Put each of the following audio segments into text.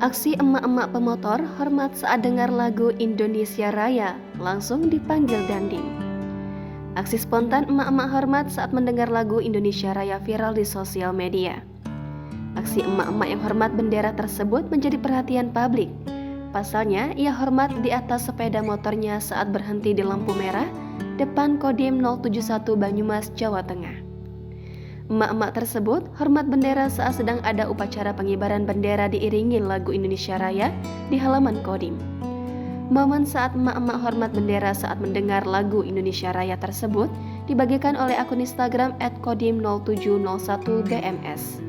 Aksi emak-emak pemotor hormat saat dengar lagu Indonesia Raya langsung dipanggil Dandim. Aksi spontan emak-emak hormat saat mendengar lagu Indonesia Raya viral di sosial media. Aksi emak-emak yang hormat bendera tersebut menjadi perhatian publik. Pasalnya, ia hormat di atas sepeda motornya saat berhenti di lampu merah depan Kodim 071 Banyumas, Jawa Tengah. Emak-emak tersebut hormat bendera saat sedang ada upacara pengibaran bendera diiringi lagu Indonesia Raya di halaman Kodim. Momen saat emak-emak hormat bendera saat mendengar lagu Indonesia Raya tersebut dibagikan oleh akun Instagram @kodim0701bms.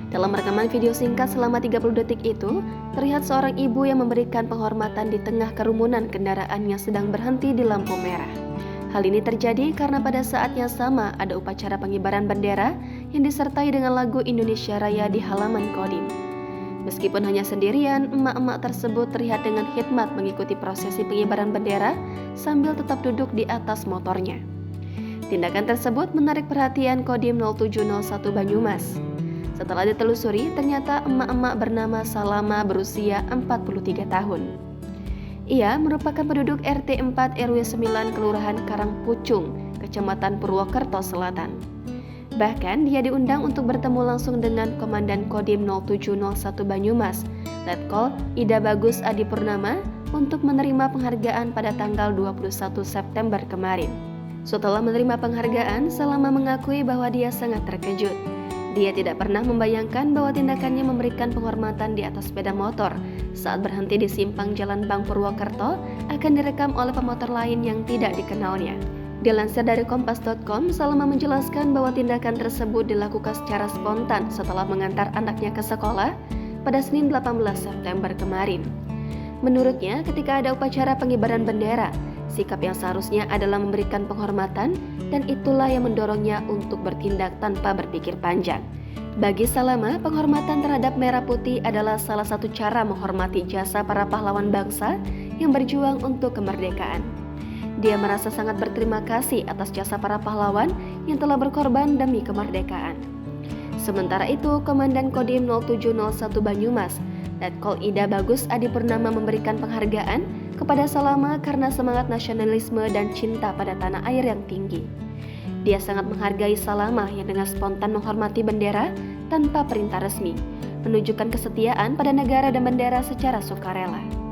Dalam rekaman video singkat selama 30 detik itu, terlihat seorang ibu yang memberikan penghormatan di tengah kerumunan kendaraan yang sedang berhenti di lampu merah. Hal ini terjadi karena pada saat yang sama ada upacara pengibaran bendera yang disertai dengan lagu Indonesia Raya di halaman Kodim. Meskipun hanya sendirian, emak-emak tersebut terlihat dengan khidmat mengikuti prosesi pengibaran bendera sambil tetap duduk di atas motornya. Tindakan tersebut menarik perhatian Kodim 0701 Banyumas. Setelah ditelusuri, ternyata emak-emak bernama Salama berusia 43 tahun. Ia merupakan penduduk RT 4 RW 9 Kelurahan Karangpucung, Kecamatan Purwokerto Selatan. Bahkan dia diundang untuk bertemu langsung dengan Komandan Kodim 0701 Banyumas, Letkol Ida Bagus Adi Purnama, untuk menerima penghargaan pada tanggal 21 September kemarin. Setelah menerima penghargaan, Salama mengakui bahwa dia sangat terkejut. Dia tidak pernah membayangkan bahwa tindakannya memberikan penghormatan di atas sepeda motor saat berhenti di simpang Jalan Bang Purwokerto akan direkam oleh pemotor lain yang tidak dikenalnya. Dilansir dari kompas.com, Salama menjelaskan bahwa tindakan tersebut dilakukan secara spontan setelah mengantar anaknya ke sekolah pada Senin 18 September kemarin. Menurutnya, ketika ada upacara pengibaran bendera, sikap yang seharusnya adalah memberikan penghormatan, dan itulah yang mendorongnya untuk bertindak tanpa berpikir panjang. Bagi Salama, penghormatan terhadap merah putih adalah salah satu cara menghormati jasa para pahlawan bangsa yang berjuang untuk kemerdekaan. Dia merasa sangat berterima kasih atas jasa para pahlawan yang telah berkorban demi kemerdekaan. Sementara itu, Komandan Kodim 0701 Banyumas, Letkol Ida Bagus Adi Purnama memberikan penghargaan kepada Salama karena semangat nasionalisme dan cinta pada tanah air yang tinggi. Dia sangat menghargai Salama yang dengan spontan menghormati bendera tanpa perintah resmi, menunjukkan kesetiaan pada negara dan bendera secara sukarela.